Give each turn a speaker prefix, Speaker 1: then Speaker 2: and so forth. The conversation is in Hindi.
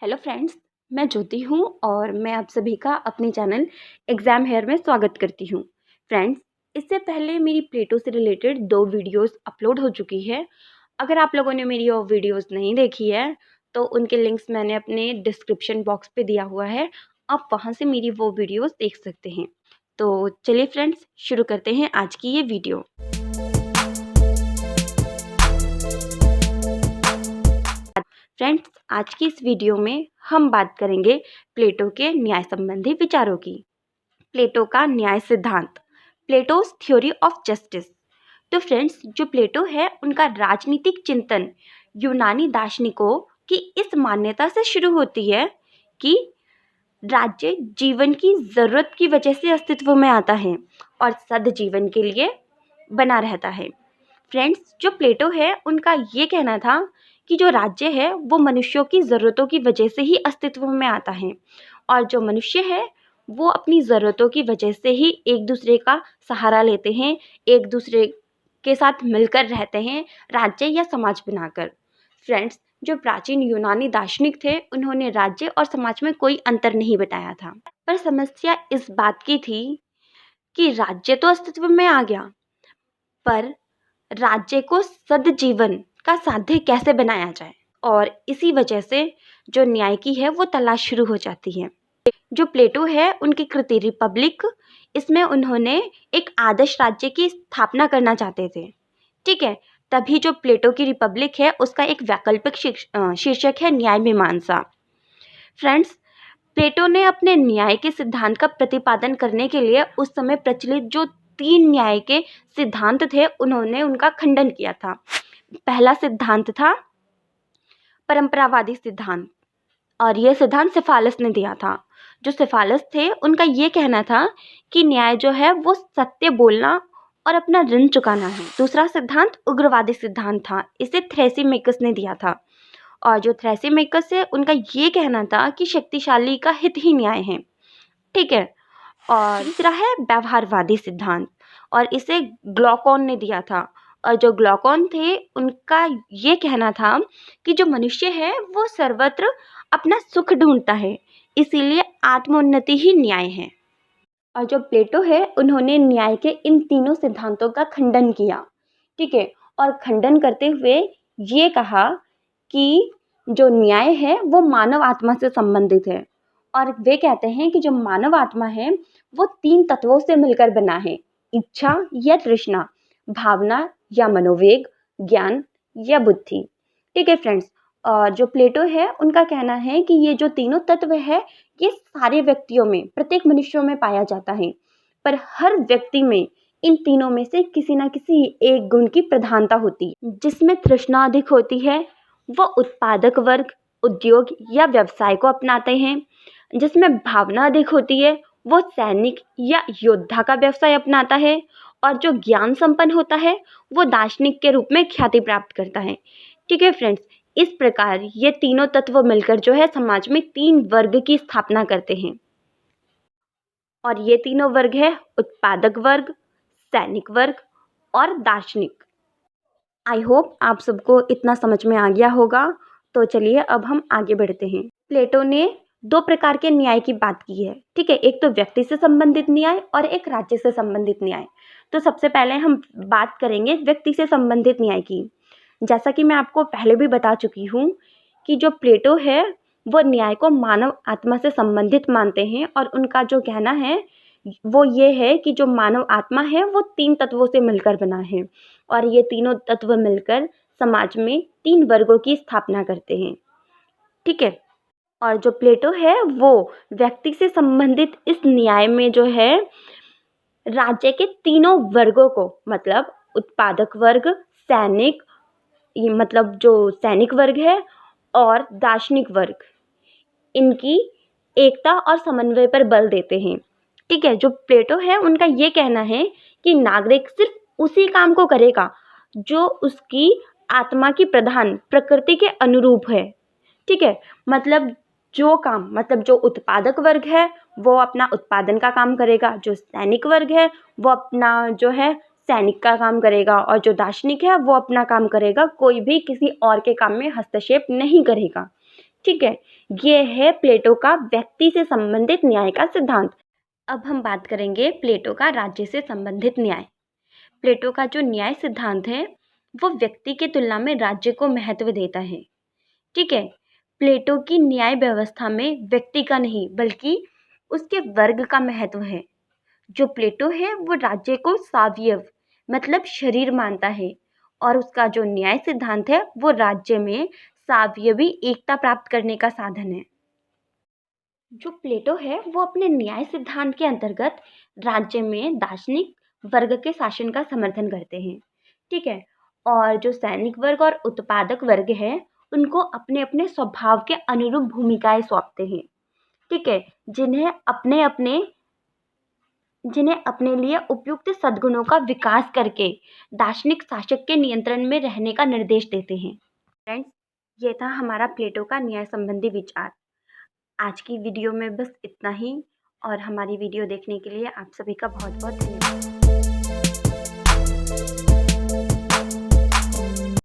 Speaker 1: हेलो फ्रेंड्स, मैं ज्योति हूँ और मैं आप सभी का अपने चैनल एग्ज़ाम हेयर में स्वागत करती हूँ। फ्रेंड्स, इससे पहले मेरी प्लेटो से रिलेटेड 2 वीडियोस अपलोड हो चुकी है। अगर आप लोगों ने मेरी वो वीडियोस नहीं देखी है तो उनके लिंक्स मैंने अपने डिस्क्रिप्शन बॉक्स पे दिया हुआ है। आप वहाँ से मेरी वो वीडियोस देख सकते हैं। तो चलिए फ्रेंड्स, शुरू करते हैं आज की ये वीडियो। फ्रेंड्स, आज की इस वीडियो में हम बात करेंगे प्लेटो के न्याय संबंधी विचारों की। प्लेटो का न्याय सिद्धांत, प्लेटोज थ्योरी ऑफ जस्टिस। तो फ्रेंड्स, जो प्लेटो है उनका राजनीतिक चिंतन यूनानी दार्शनिकों की इस मान्यता से शुरू होती है कि राज्य जीवन की ज़रूरत की वजह से अस्तित्व में आता है और सद जीवन के लिए बना रहता है। फ्रेंड्स, जो प्लेटो है उनका ये कहना था कि जो राज्य है वो मनुष्यों की ज़रूरतों की वजह से ही अस्तित्व में आता है और जो मनुष्य है वो अपनी ज़रूरतों की वजह से ही एक दूसरे का सहारा लेते हैं, एक दूसरे के साथ मिलकर रहते हैं, राज्य या समाज बनाकर। फ्रेंड्स, जो प्राचीन यूनानी दार्शनिक थे उन्होंने राज्य और समाज में कोई अंतर नहीं बताया था, पर समस्या इस बात की थी कि राज्य तो अस्तित्व में आ गया, पर राज्य को सदजीवन का साध्य कैसे बनाया जाए, और इसी वजह से जो न्याय की है वो तलाश शुरू हो जाती है। जो प्लेटो है उनकी कृति रिपब्लिक, इसमें उन्होंने एक आदर्श राज्य की स्थापना करना चाहते थे। ठीक है, तभी जो प्लेटो की रिपब्लिक है उसका एक वैकल्पिक शीर्षक है न्याय मीमांसा। फ्रेंड्स, प्लेटो ने अपने न्याय के सिद्धांत का प्रतिपादन करने के लिए उस समय प्रचलित जो 3 न्याय के सिद्धांत थे उन्होंने उनका खंडन किया था। पहला सिद्धांत था परंपरावादी सिद्धांत और यह सिद्धांत सिफालस ने दिया था। जो सिफालस थे उनका ये कहना था कि न्याय जो है वो सत्य बोलना और अपना ऋण चुकाना है। दूसरा सिद्धांत उग्रवादी सिद्धांत था, इसे थ्रेसिमेकस ने दिया था और जो थ्रेसिमेकस है उनका ये कहना था कि शक्तिशाली का हित ही न्याय है। ठीक है, और तीसरा है व्यवहारवादी सिद्धांत और इसे ग्लॉकॉन ने दिया था और जो ग्लॉकॉन थे उनका ये कहना था कि जो मनुष्य है वो सर्वत्र अपना सुख ढूंढता है, इसीलिए आत्मोन्नति ही न्याय है। और जो प्लेटो है उन्होंने न्याय के इन तीनों सिद्धांतों का खंडन किया। ठीक है, और खंडन करते हुए ये कहा कि जो न्याय है वो मानव आत्मा से संबंधित है और वे कहते हैं कि जो मानव आत्मा है वो 3 तत्वों से मिलकर बना है, इच्छा या तृष्णा, भावना या मनोवेग, ज्ञान या बुद्धि। ठीक है फ्रेंड्स, और जो प्लेटो है उनका कहना है कि ये जो तीनों तत्व है ये सारे व्यक्तियों में, प्रत्येक मनुष्यों में पाया जाता है, पर हर व्यक्ति में इन तीनों में से किसी न किसी एक गुण की प्रधानता होती है। जिसमें तृष्णा अधिक होती है वो उत्पादक वर्ग, उद्योग या व्यवसाय को अपनाते हैं। जिसमें भावना अधिक होती है वो सैनिक या योद्धा का व्यवसाय अपनाता है और जो ज्ञान संपन्न होता है वो दार्शनिक के रूप में ख्याति प्राप्त करता है। ठीक है फ्रेंड्स, इस प्रकार ये तीनों तत्व मिलकर जो है समाज में 3 वर्ग की स्थापना करते हैं और ये तीनों वर्ग है उत्पादक वर्ग, सैनिक वर्ग और दार्शनिक। आई होप आप सबको इतना समझ में आ गया होगा। तो चलिए अब हम आगे बढ़ते हैं। प्लेटो ने 2 प्रकार के न्याय की बात की है। ठीक है, एक तो व्यक्ति से संबंधित न्याय और एक राज्य से संबंधित न्याय। तो सबसे पहले हम बात करेंगे व्यक्ति से संबंधित न्याय की। जैसा कि मैं आपको पहले भी बता चुकी हूँ कि जो प्लेटो है वो न्याय को मानव आत्मा से संबंधित मानते हैं और उनका जो कहना है वो ये है कि जो मानव आत्मा है वो 3 तत्वों से मिलकर बना है और ये तीनों तत्व मिलकर समाज में 3 वर्गों की स्थापना करते हैं। ठीक है, और जो प्लेटो है वो व्यक्ति से संबंधित इस न्याय में जो है राज्य के तीनों वर्गों को, मतलब उत्पादक वर्ग, सैनिक, ये मतलब जो सैनिक वर्ग है और दार्शनिक वर्ग, इनकी एकता और समन्वय पर बल देते हैं। ठीक है, जो प्लेटो है उनका ये कहना है कि नागरिक सिर्फ उसी काम को करेगा जो उसकी आत्मा की प्रधान प्रकृति के अनुरूप है। ठीक है, मतलब जो काम, मतलब जो उत्पादक वर्ग है वो अपना उत्पादन का काम करेगा, जो सैनिक वर्ग है वो अपना जो है सैनिक का काम करेगा और जो दार्शनिक है वो अपना काम करेगा, कोई भी किसी और के काम में हस्तक्षेप नहीं करेगा। ठीक है, ये है प्लेटो का व्यक्ति से संबंधित न्याय का सिद्धांत। अब हम बात करेंगे प्लेटो का राज्य से संबंधित न्याय। प्लेटो का जो न्याय सिद्धांत है वो व्यक्ति की तुलना में राज्य को महत्व देता है। ठीक है, प्लेटो की न्याय व्यवस्था में व्यक्ति का नहीं बल्कि उसके वर्ग का महत्व है। जो प्लेटो है वो राज्य को सावयव मतलब शरीर मानता है और उसका जो न्याय सिद्धांत है वो राज्य में सावयवी एकता प्राप्त करने का साधन है। जो प्लेटो है वो अपने न्याय सिद्धांत के अंतर्गत राज्य में दार्शनिक वर्ग के शासन का समर्थन करते हैं। ठीक है, और जो सैनिक वर्ग और उत्पादक वर्ग है उनको अपने अपने स्वभाव के अनुरूप भूमिकाएं सौंपते हैं। ठीक है, जिन्हें अपने लिए उपयुक्त सद्गुणों का विकास करके दार्शनिक शासक के नियंत्रण में रहने का निर्देश देते हैं। फ्रेंड्स, ये था हमारा प्लेटो का न्याय संबंधी विचार। आज की वीडियो में बस इतना ही और हमारी वीडियो देखने के लिए आप सभी का बहुत बहुत धन्यवाद।